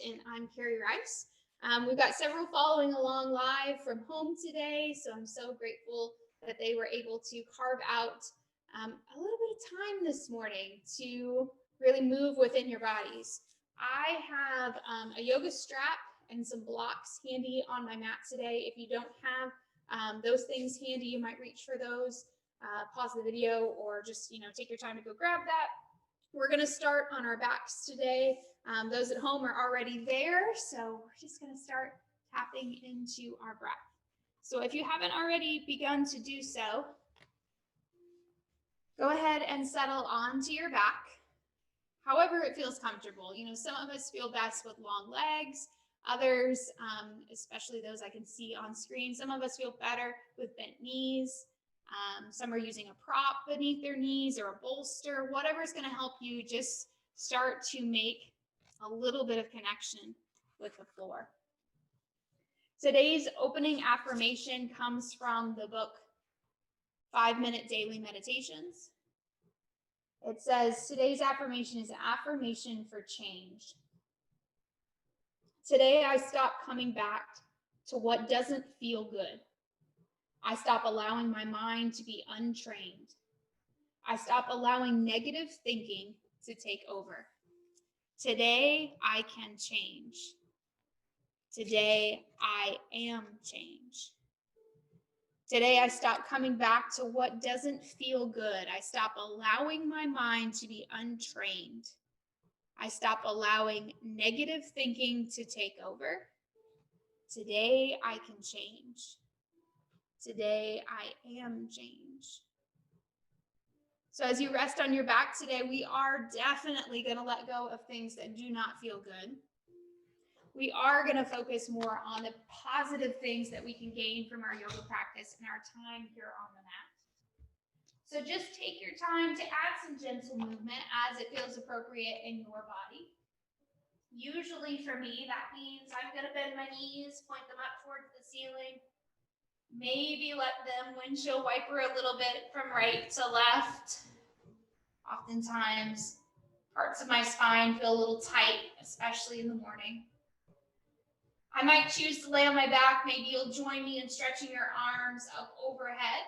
and I'm Carrie Rice. We've got several following along live from home today, so I'm so grateful that they were able to carve out a little bit of time this morning to really move within your bodies. I have a yoga strap and some blocks handy on my mat today. If you don't have those things handy, you might reach for those, pause the video, or just take your time to go grab that. We're going to start on our backs today. Those at home are already there, so we're just going to start tapping into our breath. So if you haven't already begun to do so, go ahead and settle onto your back, however it feels comfortable. Some of us feel best with long legs, others, especially those I can see on screen, some of us feel better with bent knees. Some are using a prop beneath their knees or a bolster, whatever's going to help you just start to make a little bit of connection with the floor. Today's opening affirmation comes from the book 5-Minute Daily Meditations. It says, today's affirmation is an affirmation for change. Today I stop coming back to what doesn't feel good. I stop allowing my mind to be untrained. I stop allowing negative thinking to take over. Today, I can change. Today, I am change. Today, I stop coming back to what doesn't feel good. I stop allowing my mind to be untrained. I stop allowing negative thinking to take over. Today, I can change. Today, I am change. So as you rest on your back today, we are definitely going to let go of things that do not feel good. We are going to focus more on the positive things that we can gain from our yoga practice and our time here on the mat. So just take your time to add some gentle movement as it feels appropriate in your body. Usually for me, that means I'm going to bend my knees, point them up towards the ceiling. Maybe let them windshield wiper a little bit from right to left. Oftentimes, parts of my spine feel a little tight, especially in the morning. I might choose to lay on my back. Maybe you'll join me in stretching your arms up overhead.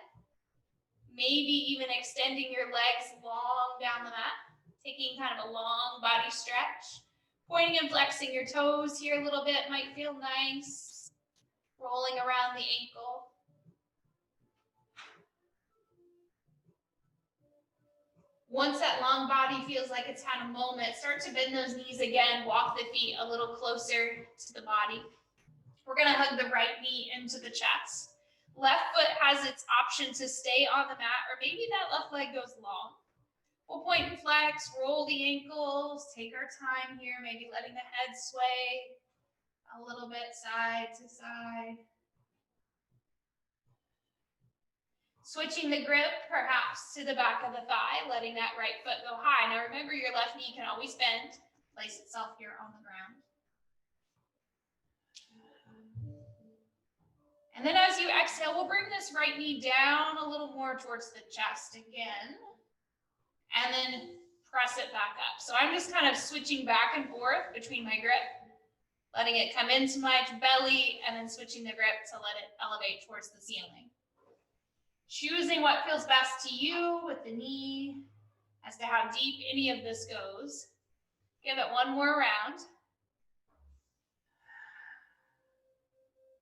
Maybe even extending your legs long down the mat, taking kind of a long body stretch. Pointing and flexing your toes here a little bit might feel nice. Rolling around the ankle. Once that long body feels like it's had a moment, start to bend those knees again. Walk the feet a little closer to the body. We're going to hug the right knee into the chest. Left foot has its option to stay on the mat, or maybe that left leg goes long. We'll point and flex, roll the ankles, take our time here, maybe letting the head sway a little bit side to side. Switching the grip, perhaps to the back of the thigh, letting that right foot go high. Now remember, your left knee can always bend, place itself here on the ground. And then as you exhale, we'll bring this right knee down a little more towards the chest again. And then press it back up. So I'm just kind of switching back and forth between my grip, letting it come into my belly, and then switching the grip to let it elevate towards the ceiling. Choosing what feels best to you with the knee as to how deep any of this goes. Give it one more round.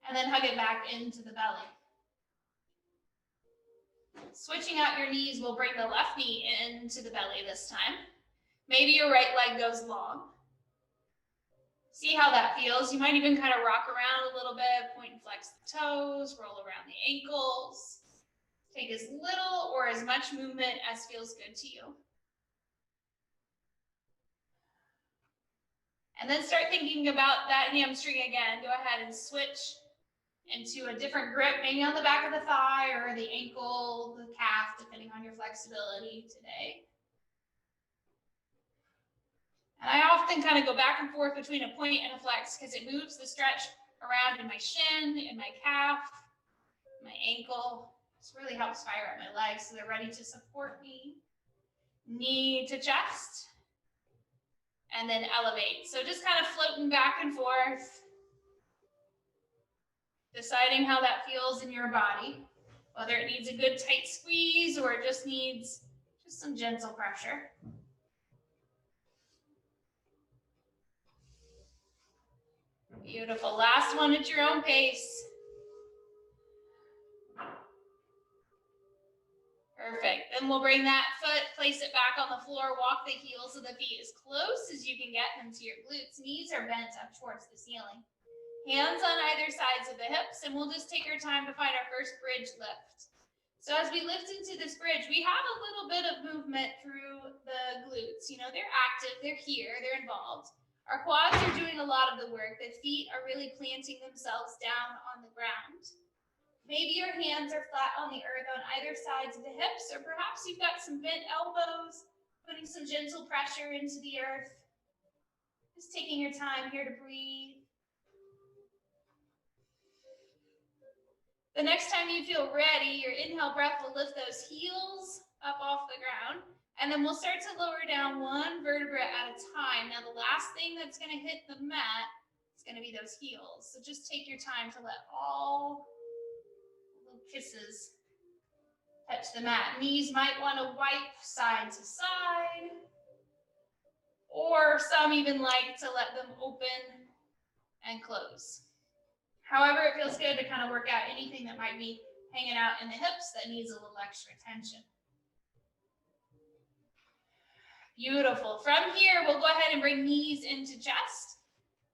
And then hug it back into the belly. Switching out your knees will bring the left knee into the belly this time. Maybe your right leg goes long. See how that feels. You might even kind of rock around a little bit, point and flex the toes, roll around the ankles. Take as little or as much movement as feels good to you. And then start thinking about that hamstring again. Go ahead and switch into a different grip, maybe on the back of the thigh or the ankle, the calf, depending on your flexibility today. And I often kind of go back and forth between a point and a flex because it moves the stretch around in my shin, in my calf, my ankle. This really helps fire up my legs so they're ready to support me. Knee to chest. and then elevate. So just kind of floating back and forth, deciding how that feels in your body, whether it needs a good tight squeeze or it just needs just some gentle pressure. Beautiful. Last one at your own pace. Perfect. Then we'll bring that foot, place it back on the floor, walk the heels of the feet as close as you can get them to your glutes. Knees are bent up towards the ceiling. Hands on either sides of the hips, and we'll just take our time to find our first bridge lift. So as we lift into this bridge, we have a little bit of movement through the glutes. You know, they're active, they're here, they're involved. Our quads are doing a lot of the work. The feet are really planting themselves down on the ground. Maybe your hands are flat on the earth on either sides of the hips, or perhaps you've got some bent elbows, putting some gentle pressure into the earth. Just taking your time here to breathe. The next time you feel ready, your inhale breath will lift those heels up off the ground, and then we'll start to lower down one vertebra at a time. Now, the last thing that's going to hit the mat is going to be those heels. So just take your time to let all little kisses touch the mat. Knees might want to wipe side to side, or some even like to let them open and close. However, it feels good to kind of work out anything that might be hanging out in the hips that needs a little extra tension. Beautiful. From here, we'll go ahead and bring knees into chest.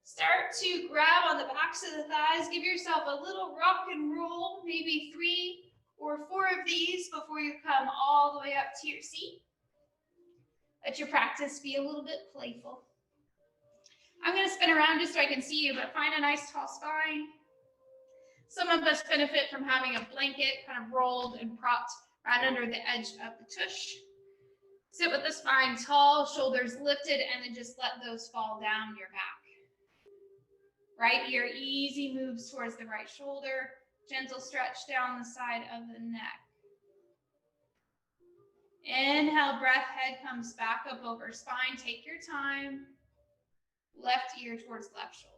Start to grab on the backs of the thighs. Give yourself a little rock and roll, maybe 3 or 4 of these before you come all the way up to your seat. Let your practice be a little bit playful. I'm going to spin around just so I can see you, but find a nice tall spine. Some of us benefit from having a blanket kind of rolled and propped right under the edge of the tush. Sit with the spine tall, shoulders lifted, and then just let those fall down your back. Right ear, easy moves towards the right shoulder. Gentle stretch down the side of the neck. Inhale, breath, head comes back up over spine. Take your time. Left ear towards left shoulder.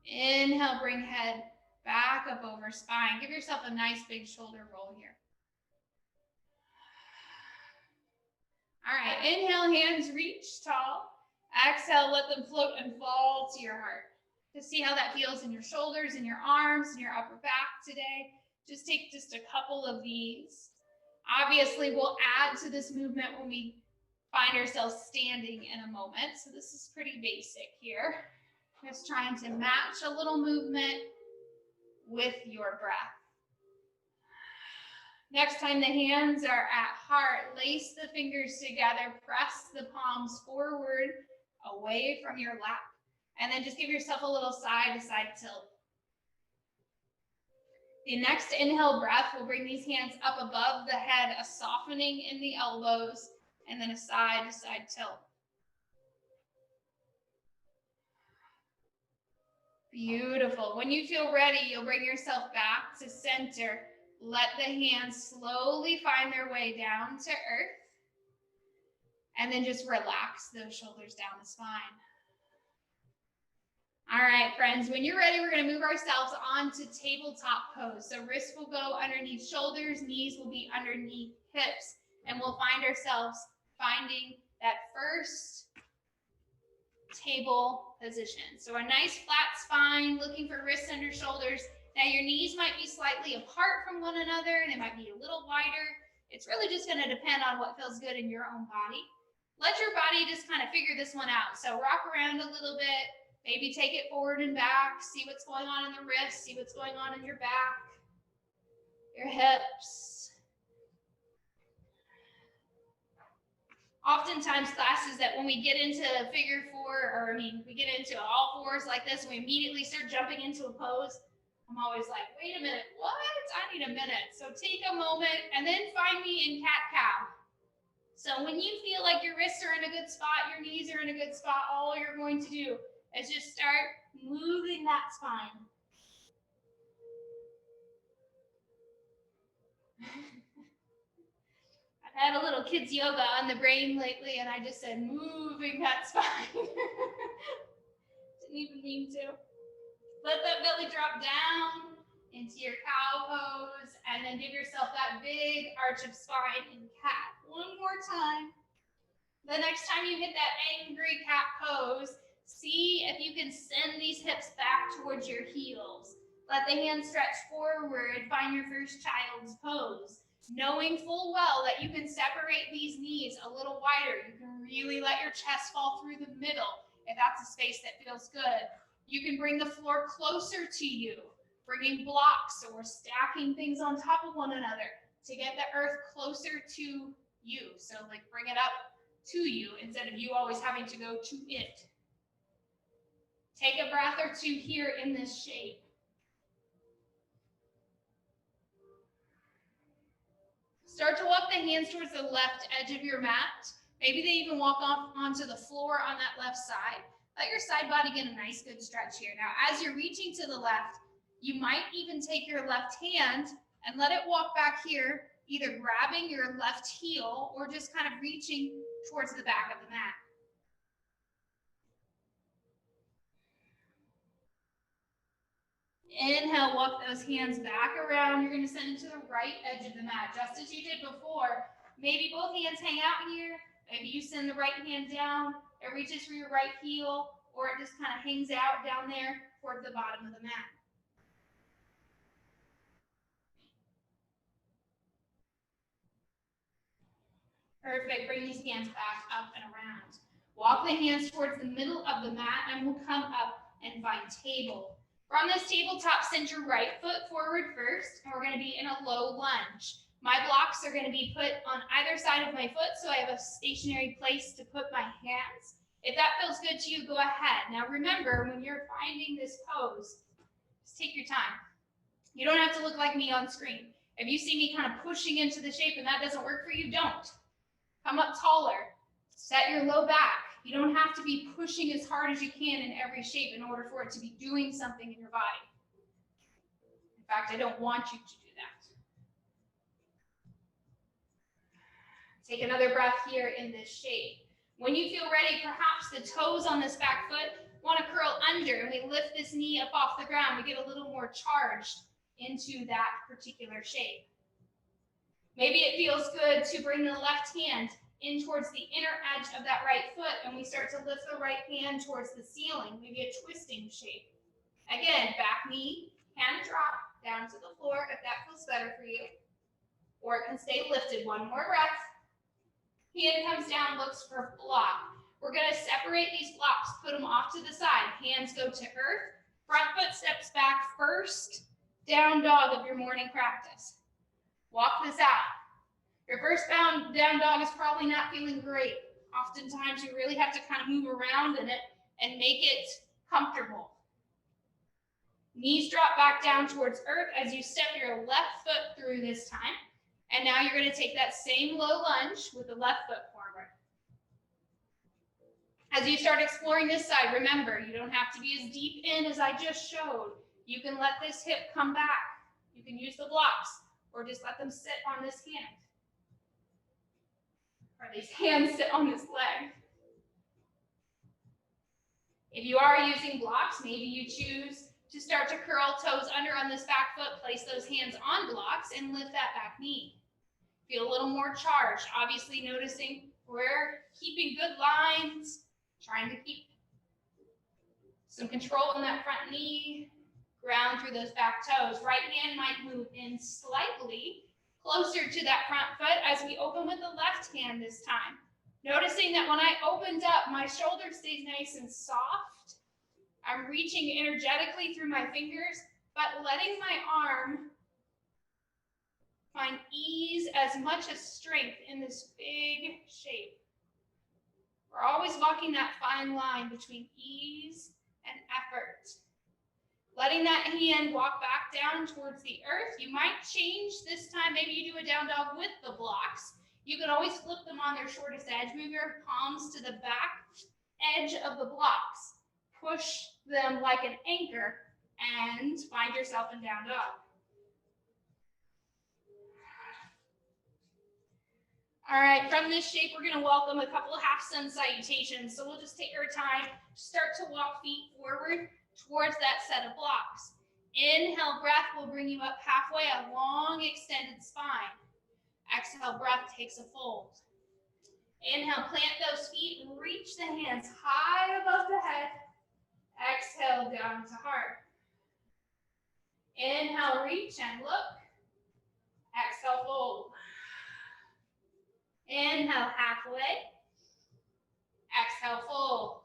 Inhale, bring head back up over spine. Give yourself a nice big shoulder roll here. All right, inhale, hands reach tall. Exhale, let them float and fall to your heart. To see how that feels in your shoulders, in your arms, in your upper back today. Just take just a couple of these. Obviously, we'll add to this movement when we find ourselves standing in a moment. So this is pretty basic here. Just trying to match a little movement with your breath. Next time the hands are at heart, lace the fingers together, press the palms forward, away from your lap, and then just give yourself a little side-to-side tilt. The next inhale breath will bring these hands up above the head, a softening in the elbows, and then a side-to-side tilt. Beautiful. When you feel ready, you'll bring yourself back to center. Let the hands slowly find their way down to earth. And then just relax those shoulders down the spine. All right, friends, when you're ready, we're going to move ourselves onto tabletop pose. So wrists will go underneath shoulders, knees will be underneath hips, and we'll find ourselves finding that first table position. So a nice flat spine, looking for wrists under shoulders. Now your knees might be slightly apart from one another, and they might be a little wider. It's really just going to depend on what feels good in your own body. Let your body just kind of figure this one out. So rock around a little bit, maybe take it forward and back, see what's going on in the wrists, see what's going on in your back, your hips. Oftentimes classes that when we get into figure four, or we get into all fours like this, we immediately start jumping into a pose. I'm always like, wait a minute, what? I need a minute. So take a moment and then find me in cat-cow. So when you feel like your wrists are in a good spot, your knees are in a good spot, all you're going to do is just start moving that spine. I've had a little kids yoga on the brain lately, and I just said moving that spine. Didn't even mean to. Let that belly drop down into your cow pose, and then give yourself that big arch of spine in cat. One more time. The next time you hit that angry cat pose, see if you can send these hips back towards your heels. Let the hands stretch forward, find your first child's pose. Knowing full well that you can separate these knees a little wider. You can really let your chest fall through the middle if that's a space that feels good. You can bring the floor closer to you, bringing blocks or stacking things on top of one another to get the earth closer to you. So like bring it up to you instead of you always having to go to it. Take a breath or two here in this shape. Start to walk the hands towards the left edge of your mat. Maybe they even walk off onto the floor on that left side. Let your side body get a nice good stretch here. Now, as you're reaching to the left, you might even take your left hand and let it walk back here, either grabbing your left heel or just kind of reaching towards the back of the mat. Inhale, walk those hands back around. You're going to send it to the right edge of the mat, just as you did before. Maybe both hands hang out here. Maybe you send the right hand down. It reaches for your right heel, or it just kind of hangs out down there toward the bottom of the mat. Perfect. Bring these hands back up and around. Walk the hands towards the middle of the mat, and we'll come up and find table. From this tabletop, send your right foot forward first, and we're going to be in a low lunge. My blocks are going to be put on either side of my foot, so I have a stationary place to put my hands. If that feels good to you, go ahead. Now remember, when you're finding this pose, just take your time. You don't have to look like me on screen. If you see me kind of pushing into the shape and that doesn't work for you, don't. Come up taller. Set your low back. You don't have to be pushing as hard as you can in every shape in order for it to be doing something in your body. In fact, I don't want you to do that. Take another breath here in this shape. When you feel ready, perhaps the toes on this back foot want to curl under, and we lift this knee up off the ground. We get a little more charged into that particular shape. Maybe it feels good to bring the left hand in towards the inner edge of that right foot, and we start to lift the right hand towards the ceiling, maybe a twisting shape. Again, back knee can drop down to the floor if that feels better for you, or it can stay lifted. One more breath. Hand comes down, looks for block. We're going to separate these blocks, put them off to the side. Hands go to earth. Front foot steps back first. Down dog of your morning practice. Walk this out. Your first down dog is probably not feeling great. Oftentimes you really have to kind of move around in it and make it comfortable. Knees drop back down towards earth as you step your left foot through this time. And now you're going to take that same low lunge with the left foot forward. As you start exploring this side, remember, you don't have to be as deep in as I just showed. You can let this hip come back. You can use the blocks or just let them sit on this hand. Or these hands sit on this leg. If you are using blocks, maybe you choose to start to curl toes under on this back foot, place those hands on blocks, and lift that back knee. Feel a little more charged. Obviously noticing we're keeping good lines, trying to keep some control in that front knee, ground through those back toes. Right hand might move in slightly closer to that front foot as we open with the left hand this time. Noticing that when I opened up, my shoulder stays nice and soft. I'm reaching energetically through my fingers, but letting my arm find ease as much as strength in this big shape. We're always walking that fine line between ease and effort. Letting that hand walk back down towards the earth. You might change this time. Maybe you do a down dog with the blocks. You can always flip them on their shortest edge. Move your palms to the back edge of the blocks. Push them like an anchor and find yourself in down dog. All right, from this shape, we're gonna welcome a couple of half sun salutations. So we'll just take our time, start to walk feet forward towards that set of blocks. Inhale, breath will bring you up halfway, a long extended spine. Exhale, breath takes a fold. Inhale, plant those feet and reach the hands high above the head. Exhale, down to heart. Inhale, reach and look. Exhale, fold. Inhale, halfway. Exhale, fold.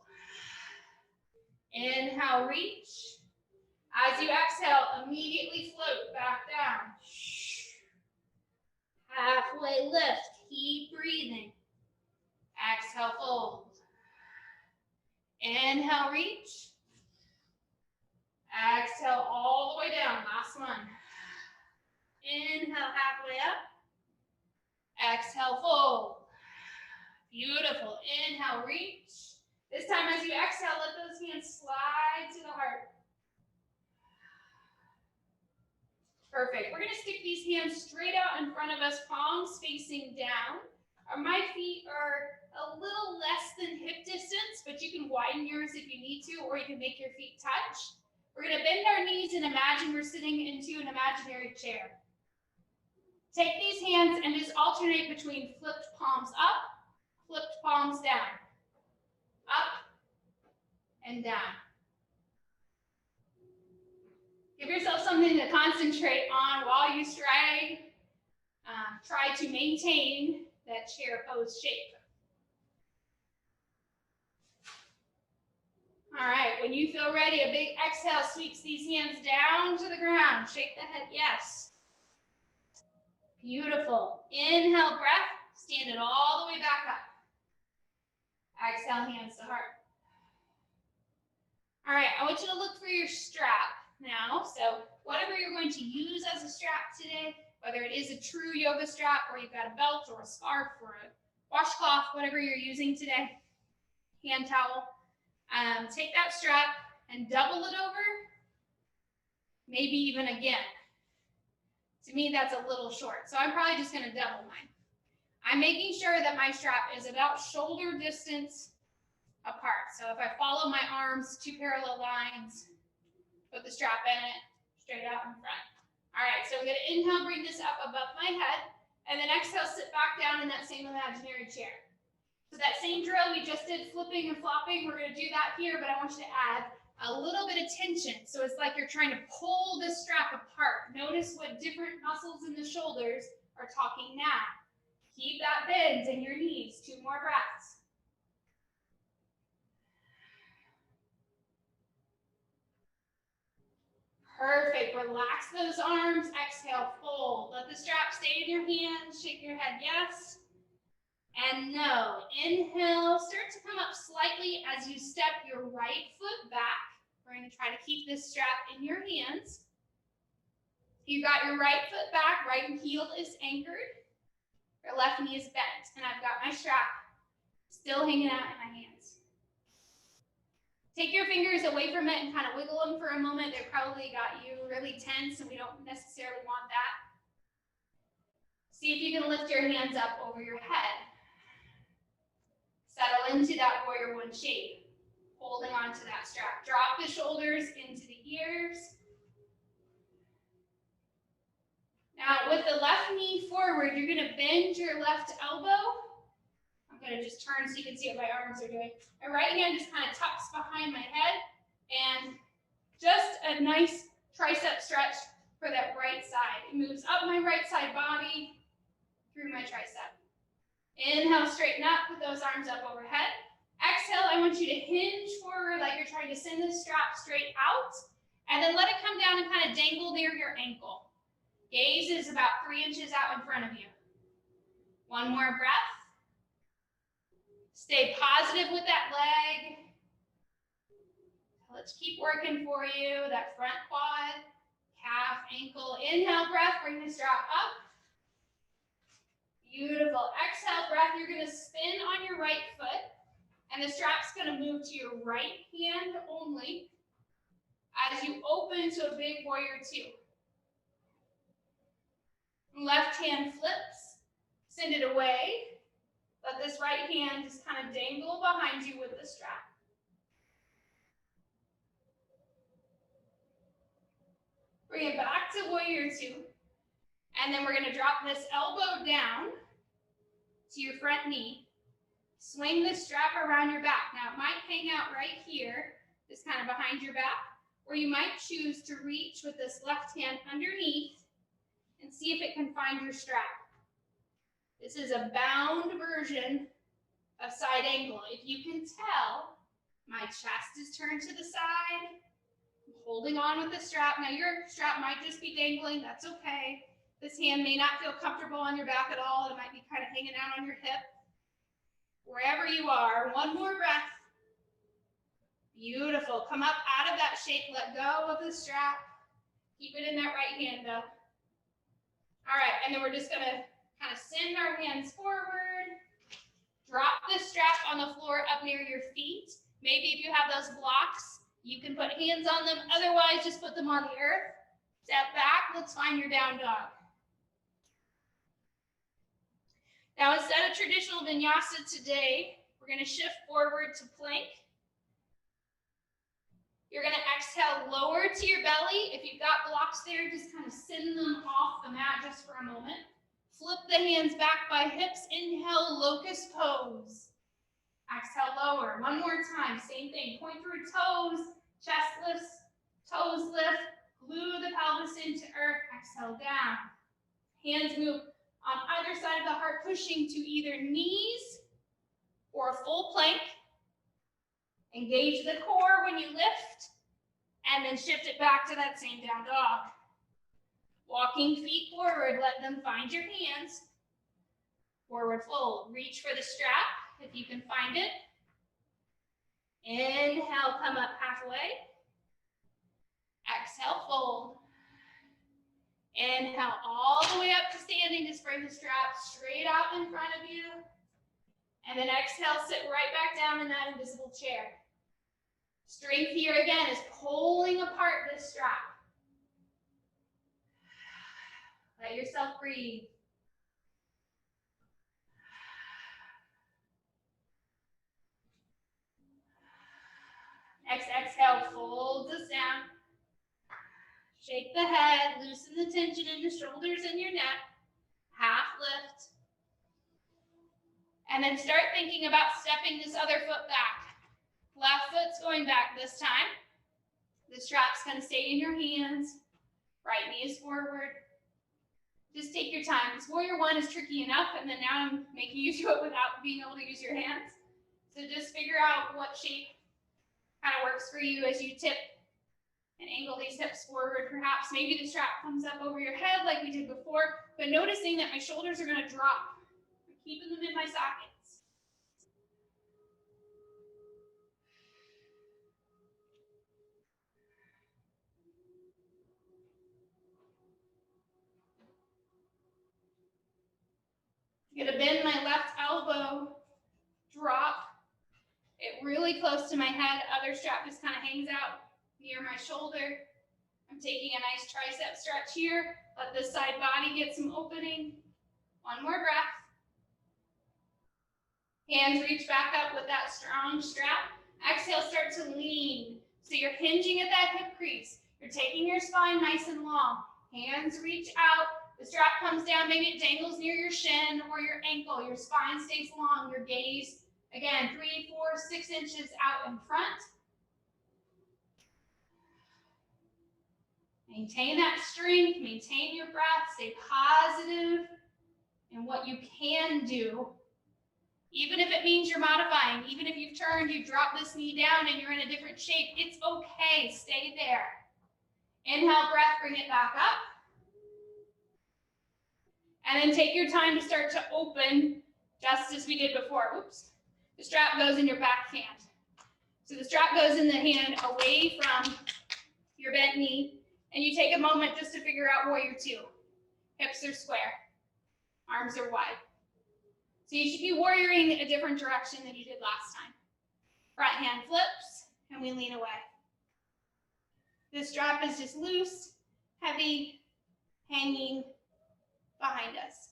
Inhale, reach. As you exhale, immediately float back down. Halfway lift, keep breathing. Exhale, fold. Inhale, reach. Exhale all the way down, last one. Inhale, halfway up. Exhale, fold. Beautiful. Inhale, reach. This time as you exhale, let those hands slide to the heart. Perfect. We're going to stick these hands straight out in front of us, palms facing down. My feet are a little less than hip distance, but you can widen yours if you need to, or you can make your feet touch. We're going to bend our knees and imagine we're sitting into an imaginary chair. Take these hands and just alternate between flipped palms up, flipped palms down, up and down. Give yourself something to concentrate on while you try to maintain that chair pose shape. All right, when you feel ready, a big exhale sweeps these hands down to the ground. Shake the head, yes. Beautiful. Inhale, breath, stand it all the way back up. Exhale, hands to heart. All right, I want you to look for your strap now. So whatever you're going to use as a strap today, whether it is a true yoga strap or you've got a belt or a scarf or a washcloth, whatever you're using today, hand towel, take that strap and double it over, maybe even again. To me, that's a little short, so I'm probably just going to double mine. I'm making sure that my strap is about shoulder distance apart. So if I follow my arms, 2 parallel lines, put the strap in it, straight out in front. All right, so I'm going to inhale, bring this up above my head, and then exhale, sit back down in that same imaginary chair. So that same drill we just did, flipping and flopping, we're going to do that here, but I want you to add a little bit of tension. So it's like you're trying to pull the strap apart. Notice what different muscles in the shoulders are talking now. Keep that bend in your knees. 2 more breaths. Perfect. Relax those arms. Exhale, fold. Let the strap stay in your hands. Shake your head, yes. And no. Inhale, start to come up slightly as you step your right foot back. We're going to try to keep this strap in your hands. You got your right foot back, right heel is anchored, your left knee is bent, and I've got my strap still hanging out in my hands. Take your fingers away from it and kind of wiggle them for a moment. They probably got you really tense, and we don't necessarily want that. See if you can lift your hands up over your head. Settle into that warrior 1 shape, holding on to that strap. Drop the shoulders into the ears. Now, with the left knee forward, you're going to bend your left elbow. I'm going to just turn so you can see what my arms are doing. My right hand just kind of tucks behind my head, and just a nice tricep stretch for that right side. It moves up my right side body through my tricep. Inhale, straighten up, put those arms up overhead. Exhale, I want you to hinge forward like you're trying to send the strap straight out, and then let it come down and kind of dangle near your ankle. Gaze is about 3 inches out in front of you. 1 more breath. Stay positive with that leg. Let's keep working for you. That front quad, calf, ankle. Inhale, breath, bring the strap up. Beautiful. Exhale, breath. You're going to spin on your right foot, and the strap's going to move to your right hand only as you open to a big warrior 2. Left hand flips, send it away, Let this right hand just kind of dangle behind you with the strap. Bring it back to warrior two. And then we're going to drop this elbow down to your front knee. Swing the strap around your back. Now it might hang out right here, just kind of behind your back, or you might choose to reach with this left hand underneath and see if it can find your strap. This is a bound version of side angle. If you can tell, my chest is turned to the side. I'm holding on with the strap. Now your strap might just be dangling. That's okay. This hand may not feel comfortable on your back at all. It might be kind of hanging out on your hip. Wherever you are, one more breath. Beautiful. Come up out of that shape. Let go of the strap. Keep it in that right hand though. All right, and then we're just gonna kind of send our hands forward. Drop the strap on the floor up near your feet. Maybe if you have those blocks, you can put hands on them. Otherwise, just put them on the earth. Step back. Let's find your down dog. Now, instead of traditional vinyasa today, we're going to shift forward to plank. You're going to exhale, lower to your belly. If you've got blocks there, just kind of send them off the mat just for a moment. Flip the hands back by hips. Inhale, locust pose. Exhale, lower. One more time, same thing. Point through toes, chest lifts, toes lift. Glue the pelvis into earth. Exhale, down. Hands move on either side of the heart, pushing to either knees or a full plank. Engage the core when you lift, and then shift it back to that same down dog. Walking feet forward, let them find your hands. Forward fold. Reach for the strap if you can find it. Inhale, come up halfway. Exhale, fold. Inhale all the way up to standing. Just bring the strap straight out in front of you. And then exhale, sit right back down in that invisible chair. Strength here again is pulling apart this strap. Let yourself breathe. Next exhale, folds us down. Shake the head, loosen the tension in your shoulders and your neck. Half lift. And then start thinking about stepping this other foot back. Left foot's going back this time. The strap's going to stay in your hands. Right knee is forward. Just take your time. This warrior one is tricky enough, and then now I'm making you do it without being able to use your hands. So just figure out what shape kind of works for you as you tip and angle these hips forward. Perhaps maybe the strap comes up over your head like we did before, but noticing that my shoulders are going to drop. I'm keeping them in my sockets. I'm going to bend my left elbow, drop it really close to my head. Other strap just kind of hangs out near my shoulder. I'm taking a nice tricep stretch here. Let this side body get some opening. One more breath. Hands reach back up with that strong strap. Exhale, start to lean. So you're hinging at that hip crease. You're taking your spine nice and long. Hands reach out. The strap comes down. Maybe it dangles near your shin or your ankle. Your spine stays long. Your gaze, again, 3, 4, 6 inches out in front. Maintain that strength, maintain your breath, stay positive in what you can do. Even if it means you're modifying, even if you've turned, you've dropped this knee down and you're in a different shape, it's okay, stay there. Inhale, breath, bring it back up. And then take your time to start to open, just as we did before. Oops. The strap goes in your back hand. So the strap goes in the hand away from your bent knee. And you take a moment just to figure out warrior two. Hips are square. Arms are wide. So you should be warrioring a different direction than you did last time. Front hand flips, and we lean away. The strap is just loose, heavy, hanging behind us.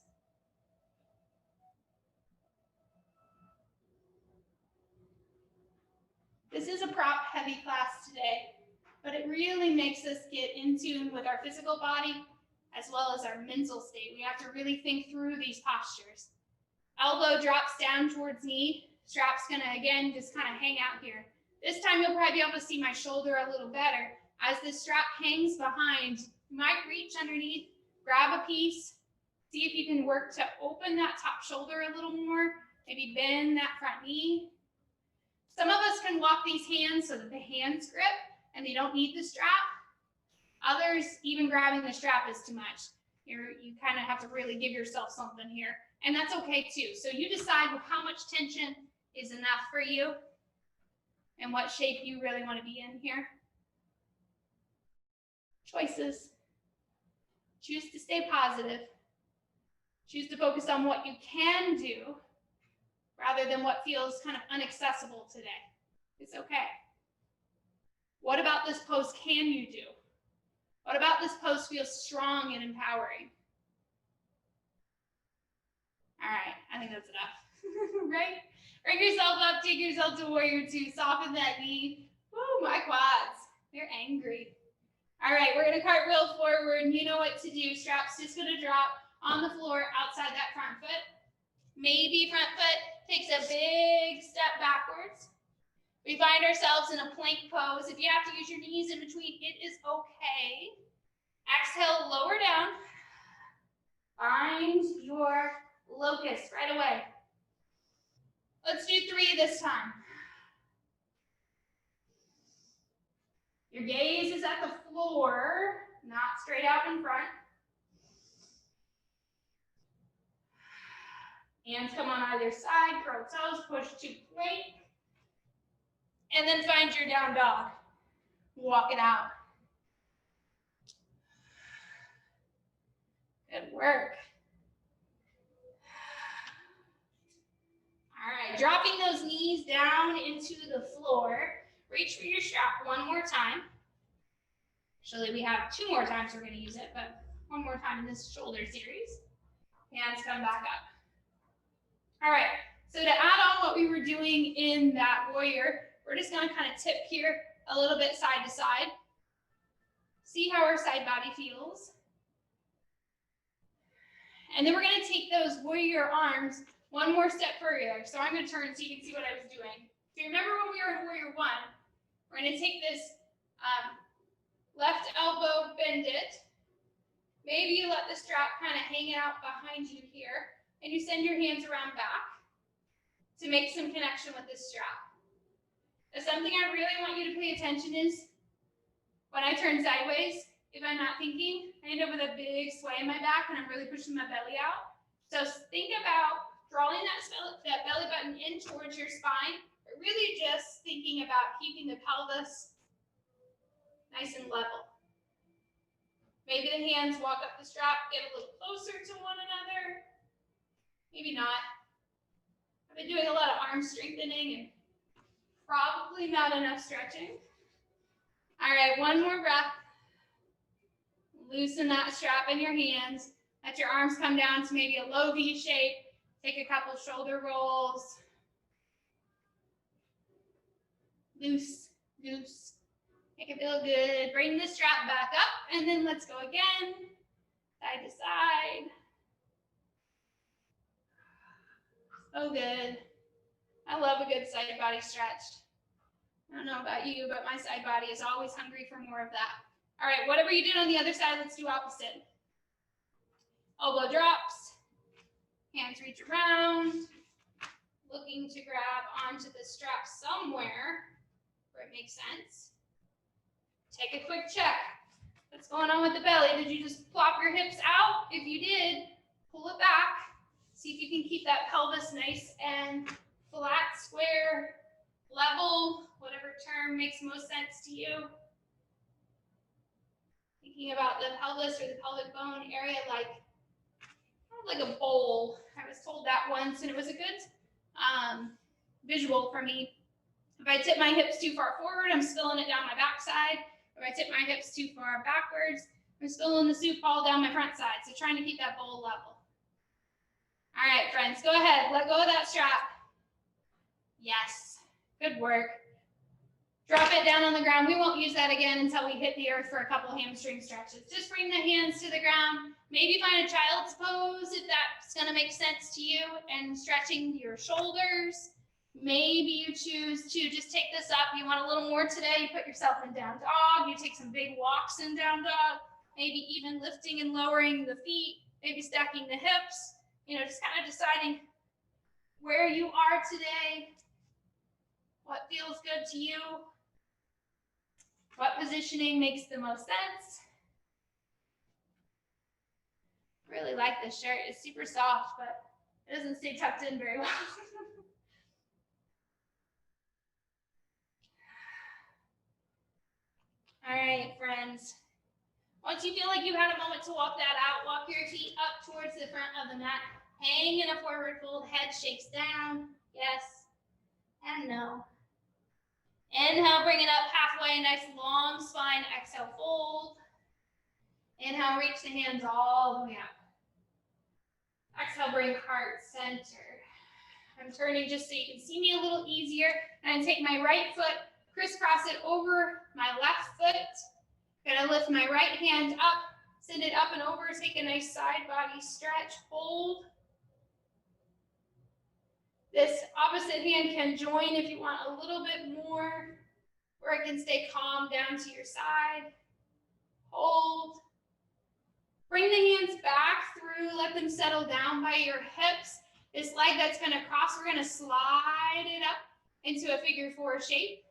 This is a prop heavy class today, but it really makes us get in tune with our physical body as well as our mental state. We have to really think through these postures. Elbow drops down towards knee. Strap's gonna, again, just kind of hang out here. This time you'll probably be able to see my shoulder a little better. As this strap hangs behind, you might reach underneath, grab a piece, see if you can work to open that top shoulder a little more, maybe bend that front knee. Some of us can walk these hands so that the hands grip and they don't need the strap. Others, even grabbing the strap is too much. You kind of have to really give yourself something here, and that's okay too. So you decide how much tension is enough for you and what shape you really want to be in here. Choices. Choose to stay positive. Choose to focus on what you can do rather than what feels kind of inaccessible today. It's okay. What about this pose can you do? What about this pose feels strong and empowering? All right, I think that's enough, right? Bring yourself up, take yourself to warrior two, soften that knee. Woo, my quads, they're angry. All right, we're gonna cartwheel forward, and you know what to do. Strap's just gonna drop on the floor outside that front foot. Maybe front foot takes a big step backwards. We find ourselves in a plank pose. If you have to use your knees in between, it is okay. Exhale, lower down. Find your locust right away. Let's do 3 this time. Your gaze is at the floor, not straight out in front. Hands come on either side, curl toes, push to plank. And then find your down dog. Walk it out. Good work. All right, dropping those knees down into the floor. Reach for your strap one more time. Actually, we have 2 more times we're going to use it, but one more time in this shoulder series. Hands come back up. All right, so to add on what we were doing in that warrior, we're just going to kind of tip here a little bit side to side. See how our side body feels. And then we're going to take those warrior arms one more step further. So I'm going to turn so you can see what I was doing. So remember when we were in warrior 1, we're going to take this left elbow, bend it. Maybe you let the strap kind of hang out behind you here, and you send your hands around back to make some connection with this strap. Now, something I really want you to pay attention is when I turn sideways, if I'm not thinking, I end up with a big sway in my back and I'm really pushing my belly out. So think about drawing that belly button in towards your spine, but really just thinking about keeping the pelvis nice and level. Maybe the hands walk up the strap, get a little closer to one another. Maybe not. I've been doing a lot of arm strengthening and probably not enough stretching. All right, one more breath. Loosen that strap in your hands. Let your arms come down to maybe a low V shape. Take a couple shoulder rolls. Loose, loose. Make it feel good. Bring the strap back up, and then let's go again. Side to side. So good. I love a good side body stretch. I don't know about you, but my side body is always hungry for more of that. All right, whatever you did on the other side, let's do opposite. Elbow drops. Hands reach around. Looking to grab onto the strap somewhere where it makes sense. Take a quick check. What's going on with the belly? Did you just plop your hips out? If you did, pull it back. See if you can keep that pelvis nice and flat, square, level, whatever term makes most sense to you. Thinking about the pelvis or the pelvic bone area like a bowl. I was told that once, and it was a good visual for me. If I tip my hips too far forward, I'm spilling it down my backside. If I tip my hips too far backwards, I'm spilling the soup all down my front side. So trying to keep that bowl level. All right, friends, go ahead. Let go of that strap. Yes, good work. Drop it down on the ground. We won't use that again until we hit the earth for a couple hamstring stretches. Just bring the hands to the ground. Maybe find a child's pose if that's going to make sense to you, and stretching your shoulders. Maybe you choose to just take this up. You want a little more today, you put yourself in down dog. You take some big walks in down dog. Maybe even lifting and lowering the feet. Maybe stacking the hips. Just kind of deciding where you are today. What feels good to you? What positioning makes the most sense? Really like this shirt. It's super soft, but it doesn't stay tucked in very well. All right, friends. Once you feel like you had a moment to walk that out, walk your feet up towards the front of the mat. Hang in a forward fold, head shakes down. Yes and no. Inhale, bring it up halfway, nice long spine. Exhale, fold. Inhale, reach the hands all the way up. Exhale, bring heart center. I'm turning just so you can see me a little easier. And I take my right foot, crisscross it over my left foot. Gonna lift my right hand up, send it up and over, take a nice side body stretch, hold. This opposite hand can join if you want a little bit more, or it can stay calm down to your side. Hold. Bring the hands back through, let them settle down by your hips. This leg that's gonna cross, we're gonna slide it up into a figure four shape.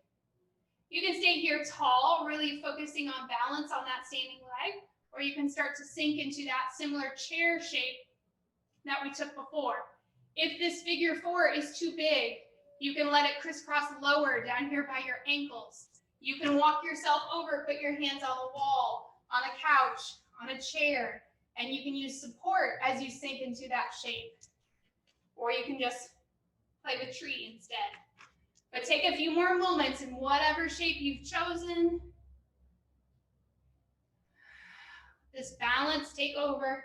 You can stay here tall, really focusing on balance on that standing leg, or you can start to sink into that similar chair shape that we took before. If this figure four is too big, you can let it crisscross lower down here by your ankles. You can walk yourself over, put your hands on the wall, on a couch, on a chair, and you can use support as you sink into that shape. Or you can just play with tree instead. But take a few more moments in whatever shape you've chosen. This balance take over.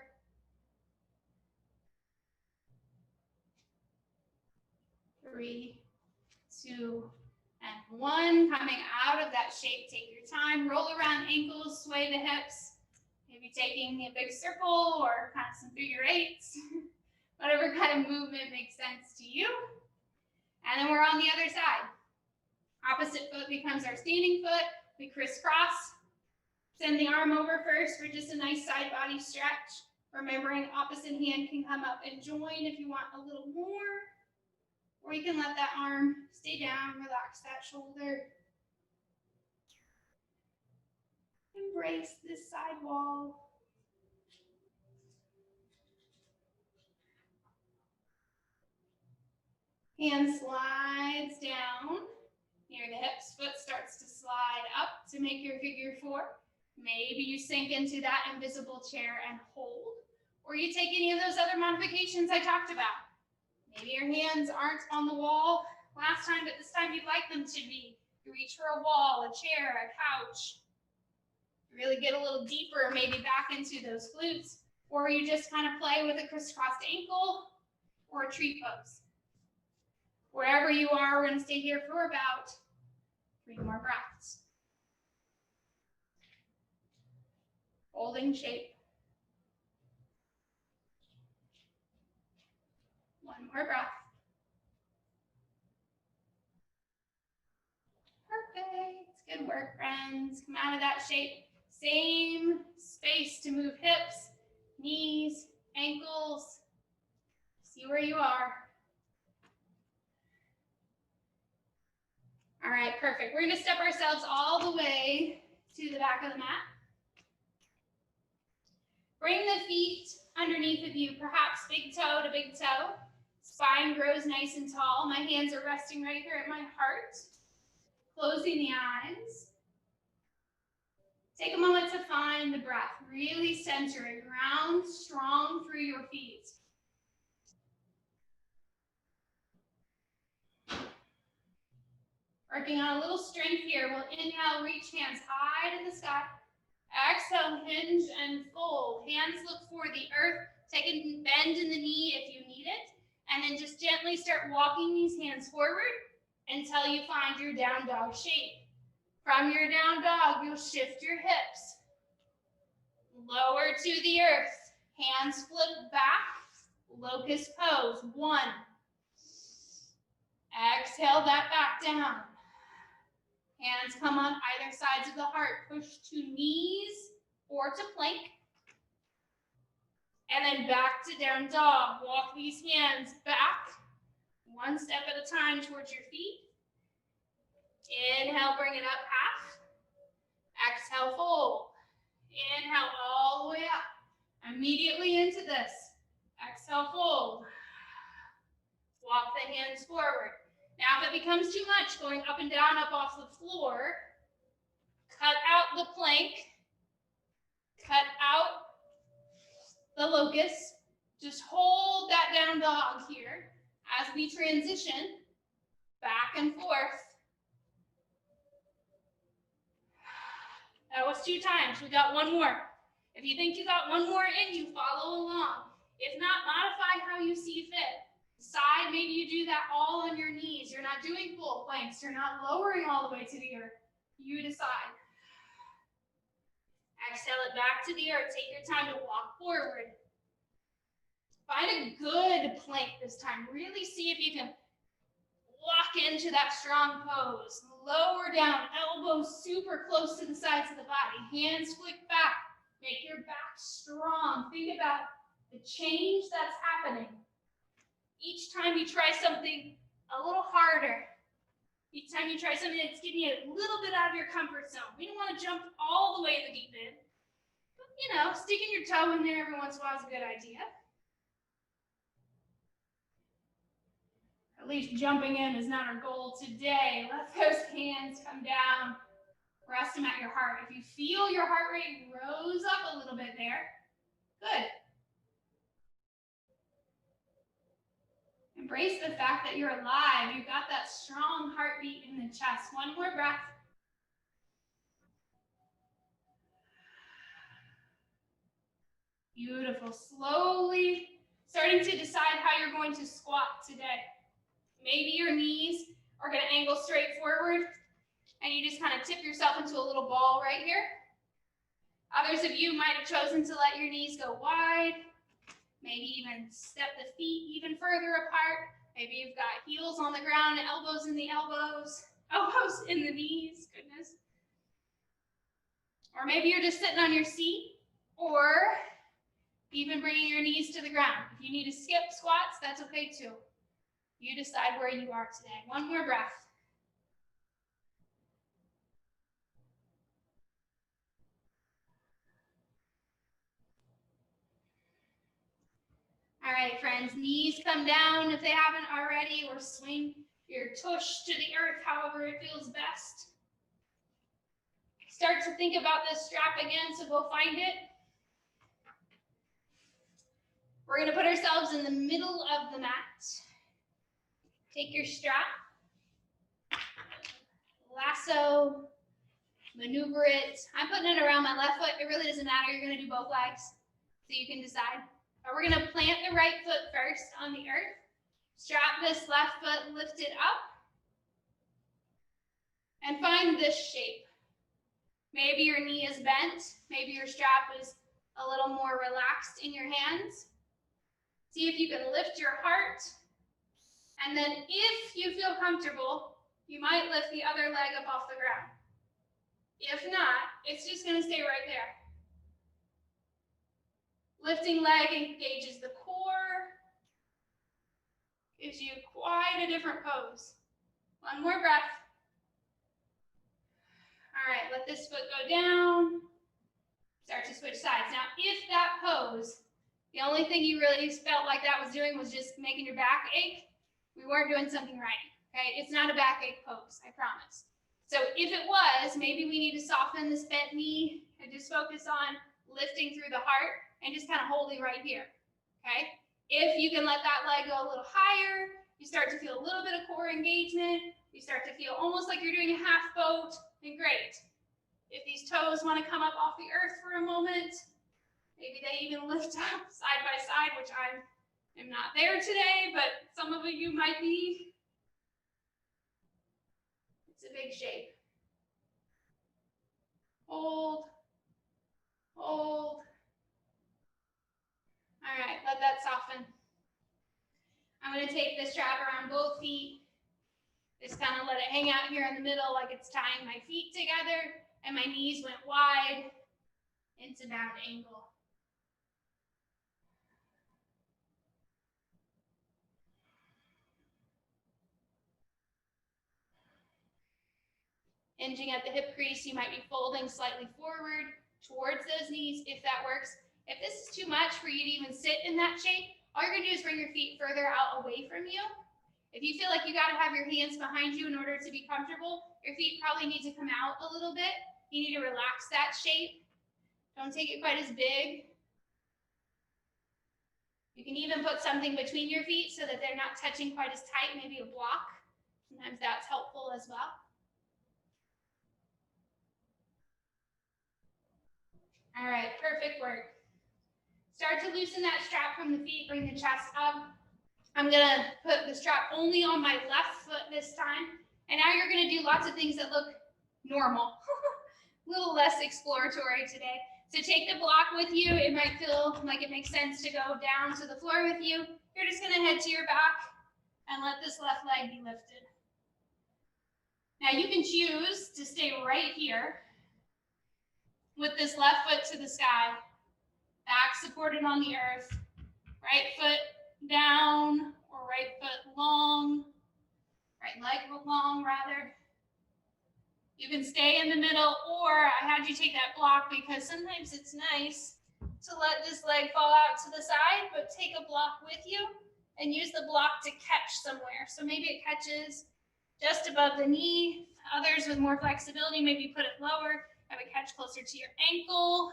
Three, two, and one. Coming out of that shape, take your time. Roll around ankles, sway the hips. Maybe taking a big circle or kind of some figure eights. Whatever kind of movement makes sense to you. And then we're on the other side. Opposite foot becomes our standing foot. We crisscross. Send the arm over first for just a nice side body stretch. Remembering opposite hand can come up and join if you want a little more. Or you can let that arm stay down, relax that shoulder. Embrace this side wall. Hand slides down near the hips. Foot starts to slide up to make your figure four. Maybe you sink into that invisible chair and hold. Or you take any of those other modifications I talked about. Maybe your hands aren't on the wall last time, but this time you'd like them to be. You reach for a wall, a chair, a couch. Really get a little deeper, maybe back into those glutes. Or you just kind of play with a crisscrossed ankle or a tree pose. Wherever you are, we're going to stay here for about 3 more breaths. Holding shape. 1 more breath. Perfect. Good work, friends. Come out of that shape. Same space to move hips, knees, ankles. See where you are. All right, perfect. We're going to step ourselves all the way to the back of the mat. Bring the feet underneath of you, perhaps big toe to big toe. Spine grows nice and tall. My hands are resting right here at my heart. Closing the eyes. Take a moment to find the breath. Really center it. Ground strong through your feet. Working on a little strength here. We'll inhale, reach hands high to the sky. Exhale, hinge and fold. Hands look for the earth. Take a bend in the knee if you need it. And then just gently start walking these hands forward until you find your down dog shape. From your down dog, you'll shift your hips. Lower to the earth. Hands flip back. Locust pose. 1. Exhale that back down. Hands come on either sides of the heart. Push to knees or to plank. And then back to down dog. Walk these hands back, 1 step at a time towards your feet. Inhale, bring it up half. Exhale, fold. Inhale all the way up. Immediately into this. Exhale, fold. Walk the hands forward. Now if it becomes too much, going up and down, up off the floor, cut out the plank, cut out the locust. Just hold that down dog here as we transition back and forth. That was 2 times. We got 1 more. If you think you got 1 more in you, follow along. If not, modify how you see fit. Decide, maybe you do that all on your knees. You're not doing full planks. You're not lowering all the way to the earth. You decide. Exhale it back to the earth. Take your time to walk forward. Find a good plank this time. Really see if you can walk into that strong pose. Lower down, elbows super close to the sides of the body. Hands flick back. Make your back strong. Think about the change that's happening. Each time you try something a little harder, each time you try something that's getting you a little bit out of your comfort zone. We don't want to jump all the way in the deep end. But, sticking your toe in there every once in a while is a good idea. At least jumping in is not our goal today. Let those hands come down. Rest them at your heart. If you feel your heart rate rose up a little bit there, good. Embrace the fact that you're alive. You've got that strong heartbeat in the chest. 1 more breath. Beautiful. Slowly starting to decide how you're going to squat today. Maybe your knees are going to angle straight forward, and you just kind of tip yourself into a little ball right here. Others of you might have chosen to let your knees go wide. Maybe even step the feet even further apart. Maybe you've got heels on the ground, elbows in the elbows in the knees, goodness. Or maybe you're just sitting on your seat, or even bringing your knees to the ground. If you need to skip squats, that's okay too. You decide where you are today. 1 more breath. All right, friends, knees come down if they haven't already, or swing your tush to the earth, however it feels best. Start to think about this strap again, so go find it. We're going to put ourselves in the middle of the mat. Take your strap, lasso, maneuver it. I'm putting it around my left foot. It really doesn't matter. You're going to do both legs, so you can decide. But we're going to plant the right foot first on the earth. Strap this left foot, lift it up, and find this shape. Maybe your knee is bent. Maybe your strap is a little more relaxed in your hands. See if you can lift your heart. And then if you feel comfortable, you might lift the other leg up off the ground. If not, it's just going to stay right there. Lifting leg engages the core, gives you quite a different pose. 1 more breath. All right, let this foot go down. Start to switch sides. Now, if that pose, the only thing you really felt like that was doing was just making your back ache, we weren't doing something right, okay? It's not a backache pose, I promise. So if it was, maybe we need to soften this bent knee and just focus on lifting through the heart and just kind of holding right here, okay? If you can let that leg go a little higher, you start to feel a little bit of core engagement, you start to feel almost like you're doing a half boat, then great. If these toes want to come up off the earth for a moment, maybe they even lift up side by side, which I am not there today, but some of you might be. It's a big shape. Hold, hold. All right, let that soften. I'm going to tape the strap around both feet. Just kind of let it hang out here in the middle like it's tying my feet together, and my knees went wide into down angle. Hinging at the hip crease, you might be folding slightly forward towards those knees if that works. If this is too much for you to even sit in that shape, all you're gonna do is bring your feet further out away from you. If you feel like you gotta have your hands behind you in order to be comfortable, your feet probably need to come out a little bit. You need to relax that shape. Don't take it quite as big. You can even put something between your feet so that they're not touching quite as tight, maybe a block. Sometimes that's helpful as well. All right, perfect work. Start to loosen that strap from the feet, bring the chest up. I'm gonna put the strap only on my left foot this time. And now you're gonna do lots of things that look normal. A little less exploratory today. So take the block with you. It might feel like it makes sense to go down to the floor with you. You're just gonna head to your back and let this left leg be lifted. Now you can choose to stay right here with this left foot to the sky, back supported on the earth, right foot down or right foot long, right leg long rather. You can stay in the middle, or I had you take that block because sometimes it's nice to let this leg fall out to the side, but take a block with you and use the block to catch somewhere. So maybe it catches just above the knee. Others with more flexibility, maybe put it lower, have it catch closer to your ankle.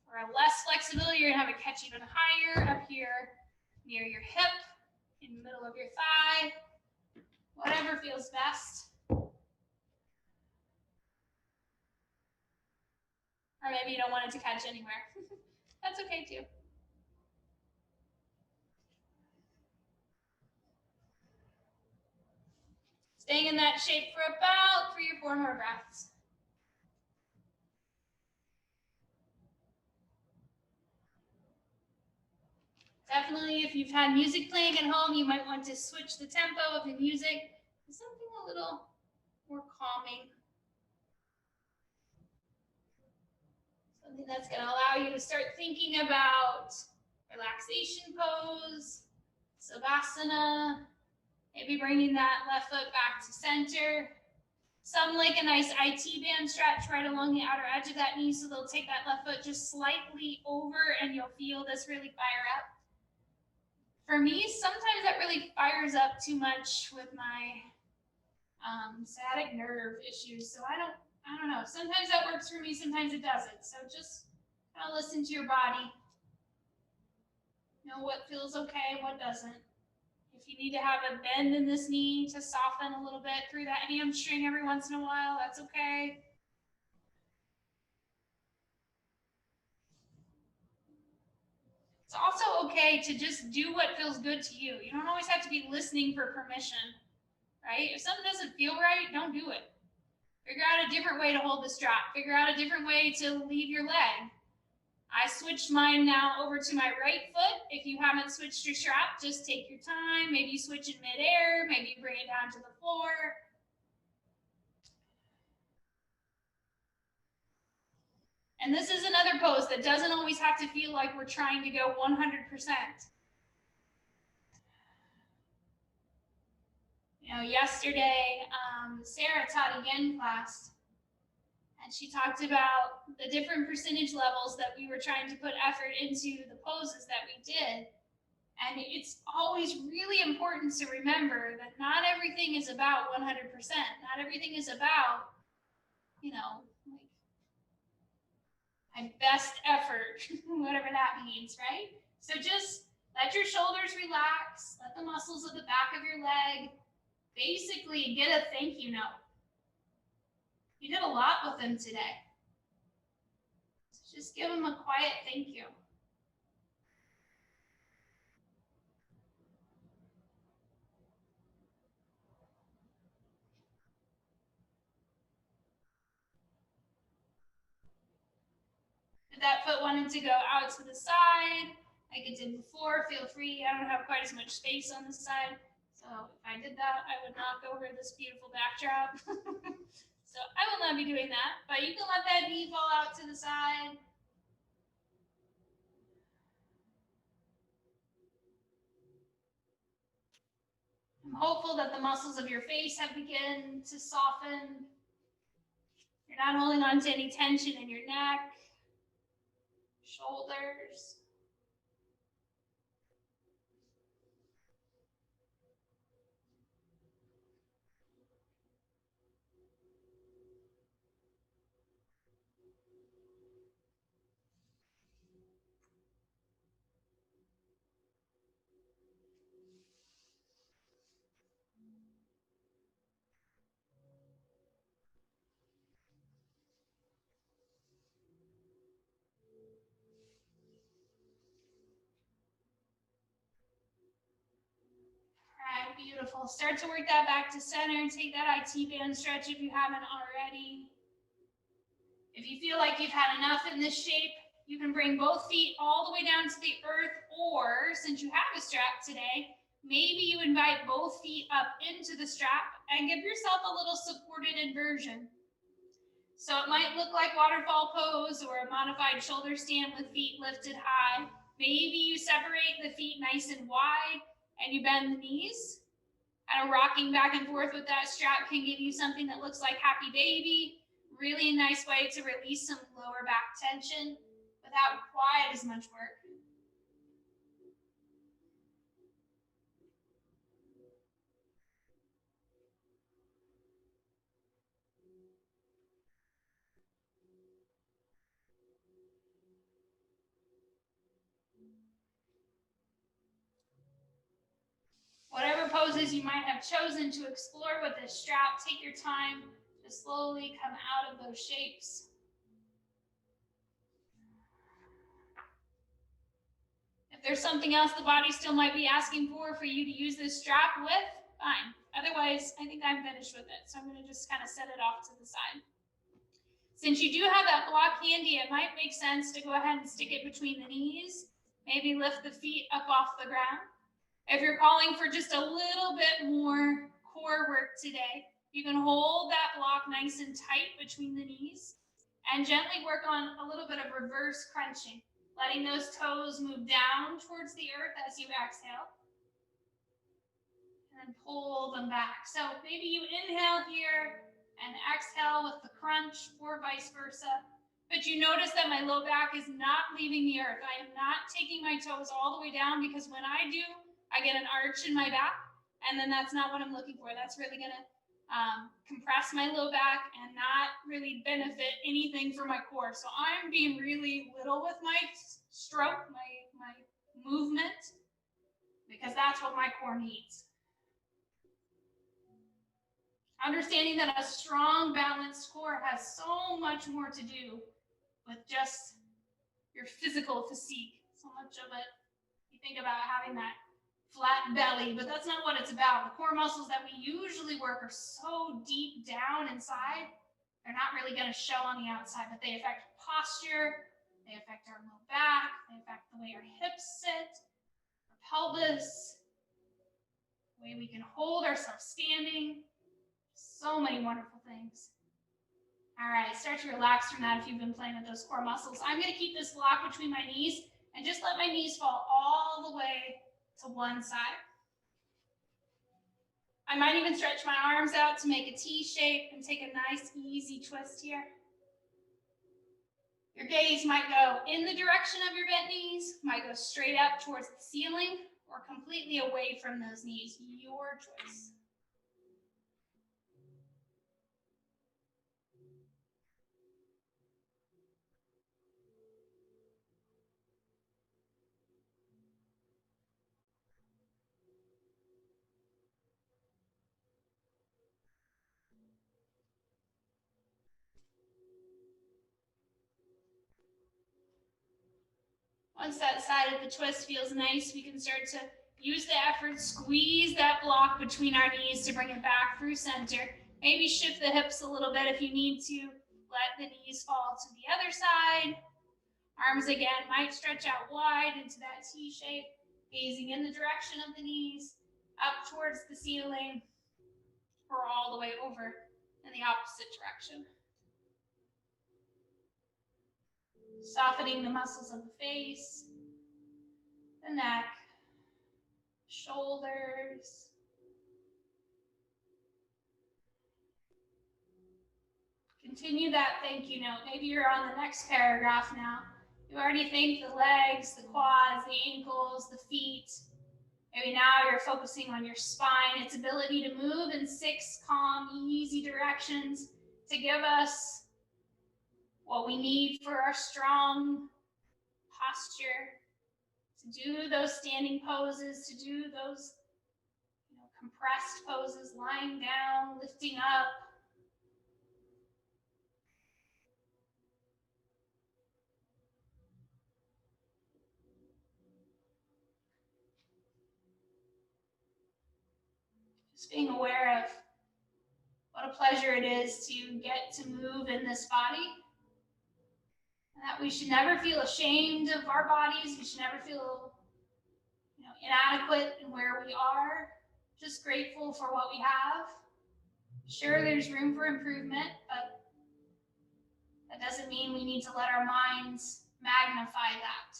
Or less flexibility, you're gonna have it catch even higher up here near your hip, in the middle of your thigh, whatever feels best. Or maybe you don't want it to catch anywhere. That's okay too. Staying in that shape for about 3 or 4 more breaths. Definitely, if you've had music playing at home, you might want to switch the tempo of the music to something a little more calming. Something that's going to allow you to start thinking about relaxation pose, savasana, maybe bringing that left foot back to center. Some like a nice IT band stretch right along the outer edge of that knee, so they'll take that left foot just slightly over and you'll feel this really fire up. For me, sometimes that really fires up too much with my sciatic nerve issues, so I don't know. Sometimes that works for me, sometimes it doesn't. So just kind of listen to your body. Know what feels okay, what doesn't. If you need to have a bend in this knee to soften a little bit through that hamstring every once in a while, that's okay. It's also okay to just do what feels good to you. You don't always have to be listening for permission, right? If something doesn't feel right, don't do it. Figure out a different way to hold the strap. Figure out a different way to leave your leg. I switched mine now over to my right foot. If you haven't switched your strap, just take your time. Maybe you switch in midair. Maybe you bring it down to the floor. And this is another pose that doesn't always have to feel like we're trying to go 100%. Yesterday, Sarah taught a yin class, and she talked about the different percentage levels that we were trying to put effort into the poses that we did. And it's always really important to remember that not everything is about 100%. Not everything is about, like my best effort, whatever that means, right? So just let your shoulders relax, let the muscles of the back of your leg basically get a thank you note. You did a lot with them today. So just give them a quiet thank you. that foot wanted to go out to the side, like it did before, feel free. I don't have quite as much space on this side. So if I did that, I would knock over this beautiful backdrop. So I will not be doing that, but you can let that knee fall out to the side. I'm hopeful that the muscles of your face have begun to soften. You're not holding on to any tension in your neck, shoulders. All right, beautiful. Start to work that back to center. Take that IT band stretch if you haven't already. If you feel like you've had enough in this shape, you can bring both feet all the way down to the earth, or since you have a strap today, maybe you invite both feet up into the strap and give yourself a little supported inversion. So it might look like waterfall pose or a modified shoulder stand with feet lifted high. Maybe you separate the feet nice and wide and you bend the knees. And rocking back and forth with that strap can give you something that looks like happy baby. Really nice way to release some lower back tension without quite as much work. Whatever poses you might have chosen to explore with this strap, take your time to slowly come out of those shapes. If there's something else the body still might be asking for you to use this strap with, fine. Otherwise, I think I'm finished with it. So I'm going to just kind of set it off to the side. Since you do have that block handy, it might make sense to go ahead and stick it between the knees. Maybe lift the feet up off the ground. If you're calling for just a little bit more core work today, you can hold that block nice and tight between the knees and gently work on a little bit of reverse crunching, letting those toes move down towards the earth as you exhale. And then pull them back. So maybe you inhale here and exhale with the crunch or vice versa. But you notice that my low back is not leaving the earth. I am not taking my toes all the way down, because when I do, I get an arch in my back, and then that's not what I'm looking for. That's really going to compress my low back and not really benefit anything for my core. So I'm being really little with my stroke, my movement, because that's what my core needs. Understanding that a strong, balanced core has so much more to do with just your physical physique. So much of it, you think about having that flat belly, but that's not what it's about. The core muscles that we usually work are so deep down inside, they're not really going to show on the outside, but they affect posture, they affect our low back, they affect the way our hips sit, our pelvis, the way we can hold ourselves standing. So many wonderful things. All right, start to relax from that if you've been playing with those core muscles. I'm going to keep this block between my knees and just let my knees fall all the way to one side. I might even stretch my arms out to make a T shape and take a nice easy twist here. Your gaze might go in the direction of your bent knees, might go straight up towards the ceiling, or completely away from those knees. Your choice. Once that side of the twist feels nice, we can start to use the effort, squeeze that block between our knees to bring it back through center. Maybe shift the hips a little bit if you need to. Let the knees fall to the other side. Arms again might stretch out wide into that T shape, gazing in the direction of the knees, up towards the ceiling, or all the way over in the opposite direction. Softening the muscles of the face, the neck, shoulders. Continue that thank you note. Maybe you're on the next paragraph now. You already thanked the legs, the quads, the ankles, the feet. Maybe now you're focusing on your spine, its ability to move in 6 calm, easy directions to give us what we need for our strong posture, to do those standing poses, to do those compressed poses, lying down, lifting up. Just being aware of what a pleasure it is to get to move in this body. And that we should never feel ashamed of our bodies. We should never feel inadequate in where we are. Just grateful for what we have. Sure, there's room for improvement, but that doesn't mean we need to let our minds magnify that.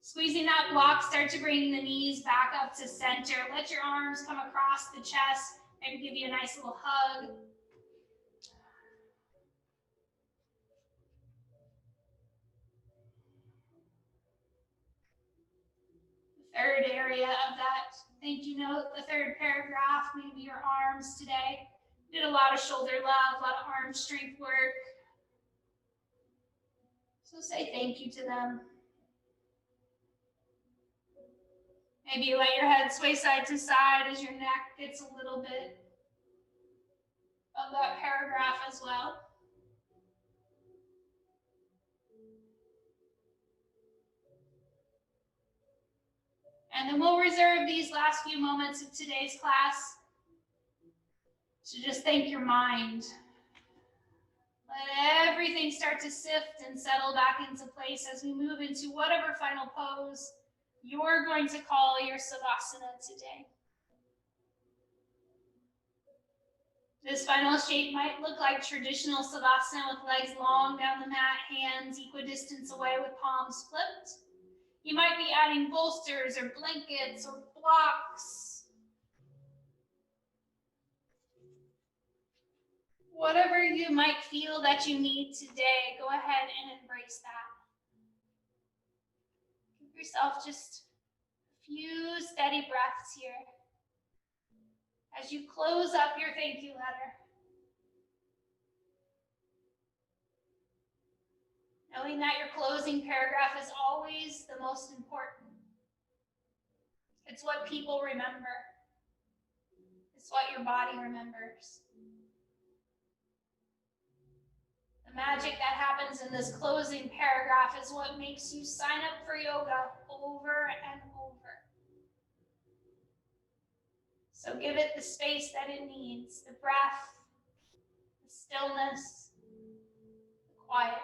Squeezing that block, start to bring the knees back up to center. Let your arms come across the chest and give you a nice little hug. The third area of that thank you note, the third paragraph, maybe your arms today. Did a lot of shoulder love, a lot of arm strength work. So say thank you to them. Maybe you let your head sway side to side as your neck gets a little bit of that paragraph as well. And then we'll reserve these last few moments of today's class to just thank your mind. Let everything start to sift and settle back into place as we move into whatever final pose you're going to call your Savasana today. This final shape might look like traditional Savasana with legs long down the mat, hands equidistant away with palms flipped. You might be adding bolsters or blankets or blocks. Whatever you might feel that you need today, go ahead and embrace that. Give yourself just a few steady breaths here as you close up your thank you letter. Knowing that your closing paragraph is always the most important. It's what people remember. It's what your body remembers. The magic that happens in this closing paragraph is what makes you sign up for yoga over and over. So give it the space that it needs, the breath, the stillness, the quiet.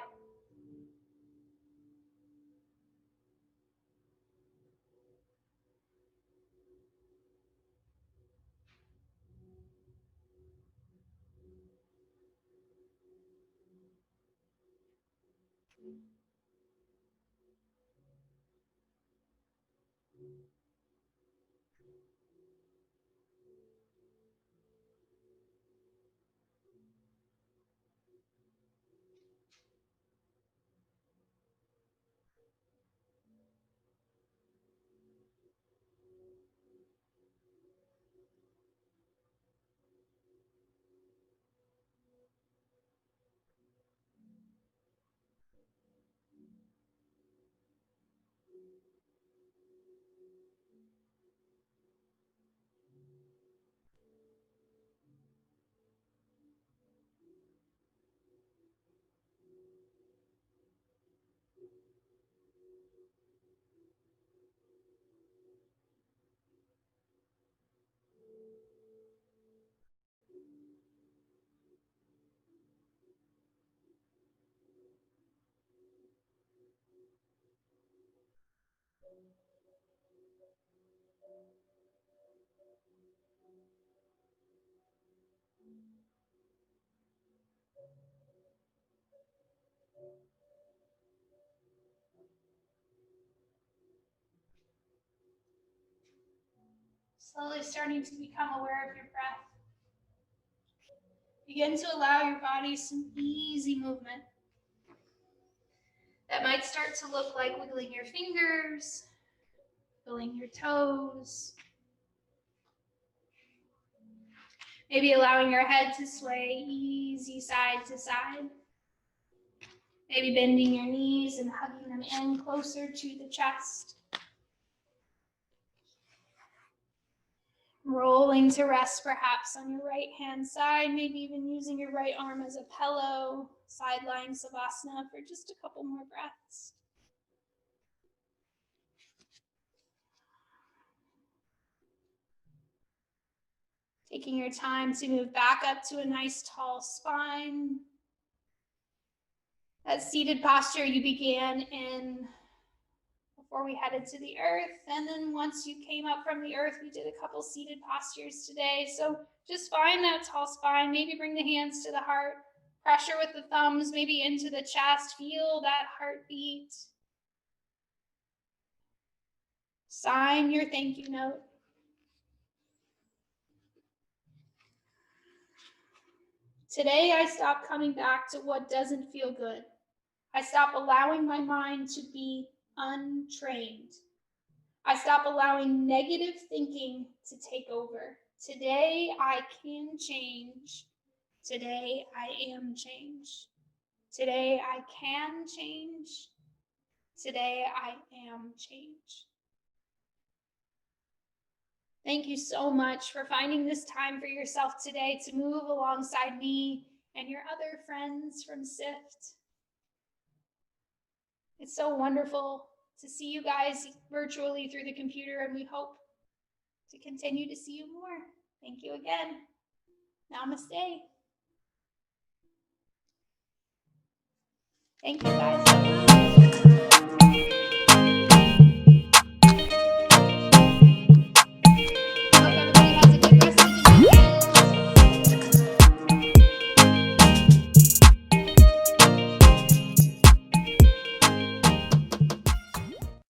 Slowly starting to become aware of your breath. Begin to allow your body some easy movement. That might start to look like wiggling your fingers, wiggling your toes, maybe allowing your head to sway easy side to side. Maybe bending your knees and hugging them in closer to the chest. Rolling to rest perhaps on your right hand side, maybe even using your right arm as a pillow, side lying savasana for just a couple more breaths. Taking your time to move back up to a nice tall spine. That seated posture you began in before we headed to the earth. And then once you came up from the earth, we did a couple seated postures today. So just find that tall spine. Maybe bring the hands to the heart. Pressure with the thumbs, maybe into the chest. Feel that heartbeat. Sign your thank you note. Today, I stop coming back to what doesn't feel good. I stop allowing my mind to be untrained. I stop allowing negative thinking to take over. Today, I can change. Today, I am change. Today, I can change. Today, I am change. Thank you so much for finding this time for yourself today to move alongside me and your other friends from SIFT. It's so wonderful to see you guys virtually through the computer, and we hope to continue to see you more. Thank you again. Namaste. Thank you guys.